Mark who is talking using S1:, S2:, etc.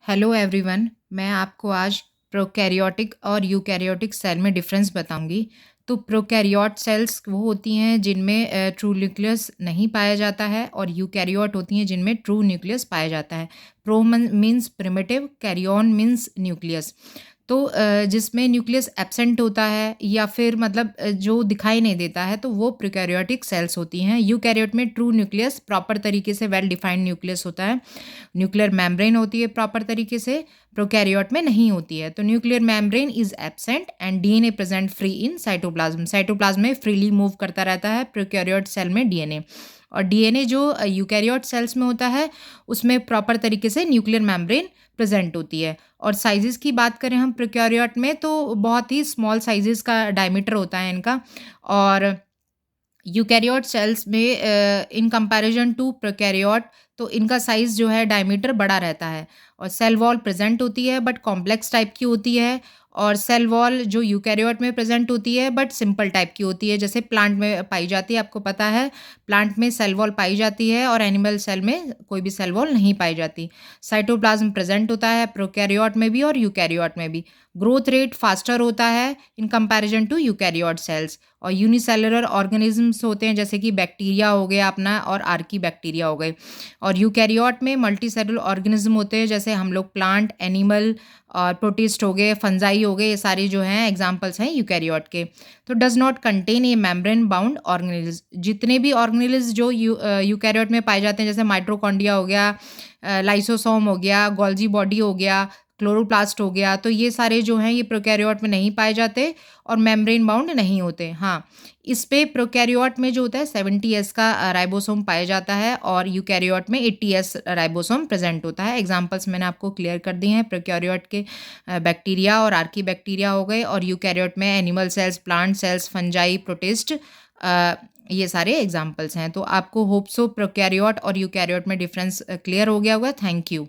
S1: Hello everyone, मैं आपको आज प्रोकैरियोटिक और यूकैरियोटिक सेल में डिफरेंस बताऊंगी। तो प्रोकैरियोट सेल्स वो होती हैं जिनमें ट्रू न्यूक्लियस नहीं पाया जाता है और यूकैरियोट होती हैं जिनमें ट्रू न्यूक्लियस पाया जाता है। Pro means primitive, karyon means nucleus. तो जिसमें न्यूक्लियस एब्सेंट होता है या फिर मतलब जो दिखाई नहीं देता है तो वो प्रोकैरियोटिक सेल्स होती हैं। यूकैरियोट में ट्रू न्यूक्लियस प्रॉपर तरीके से वेल डिफाइंड न्यूक्लियस होता है। न्यूक्लियर मेम्ब्रेन होती है प्रॉपर तरीके से, प्रोकैरियोट में नहीं होती है। तो nuclear membrane is absent and DNA present free in cytoplasm. Cytoplasm में फ्रीली मूव करता रहता है प्रोकैरियोट सेल में डीएनए। और डीएनए जो यूकैरियोट सेल्स में होता है उसमें प्रॉपर तरीके से न्यूक्लियर मेम्ब्रेन प्रेजेंट होती है। और साइजेस की बात करें हम प्रोकैरियोट में तो बहुत ही स्मॉल साइजेस का डायमीटर होता है इनका। और यूकैरियोट सेल्स में इन कंपैरिजन टू प्रोकैरियोट तो इनका साइज़ जो है डायमीटर बड़ा रहता है। और सेल वॉल प्रेजेंट होती है बट कॉम्प्लेक्स टाइप की होती है। और सेल वॉल जो यूकैरियोट में प्रेजेंट होती है बट सिंपल टाइप की होती है, जैसे प्लांट में पाई जाती है। आपको पता है प्लांट में सेल वॉल पाई जाती है और एनिमल सेल में कोई भी सेल वॉल नहीं पाई जाती। साइटोप्लाज्म प्रेजेंट होता है प्रोकैरियोट में भी और यूकैरियोट में भी। ग्रोथ रेट फास्टर होता है in comparison to eukaryote cells. और यूनिसेलुलर ऑर्गेनिजम्स होते हैं जैसे कि बैक्टीरिया हो गया अपना और आर्की बैक्टीरिया हो गए। और यूकैरियोट में मल्टी सेलुलर ऑर्गेनिज्म होते हैं जैसे हम लोग प्लांट, एनिमल और प्रोटिस्ट हो गए, फंजाई हो गए, ये सारे जो हैं एग्जांपल्स हैं यूकैरियोट के। तो does not contain a membrane bound organelles. जितने भी ऑर्गेनेल्स जो यूकैरियोट में पाए जाते हैं जैसे माइटोकॉन्ड्रिया हो गया, लाइसोसोम हो गया, गोल्जी बॉडी हो गया, क्लोरोप्लास्ट हो गया, तो ये सारे जो हैं ये प्रोकैरियोट में नहीं पाए जाते और मेम्ब्रेन बाउंड नहीं होते। हाँ, इस पे प्रोकैरियोट में जो होता है 70S का राइबोसोम पाया जाता है और यूकैरियोट में 80S राइबोसोम प्रेजेंट होता है। एग्जांपल्स मैंने आपको क्लियर कर दिए हैं। प्रोकैरियोट के बैक्टीरिया और आर्की बैक्टीरिया हो गए और यूकैरियोट में animal cells, plant cells, fungi, protist, ये सारे एग्जांपल्स हैं। तो आपको होप सो प्रोकैरियोट और यूकैरियोट में डिफरेंस क्लियर हो गया होगा। Thank you.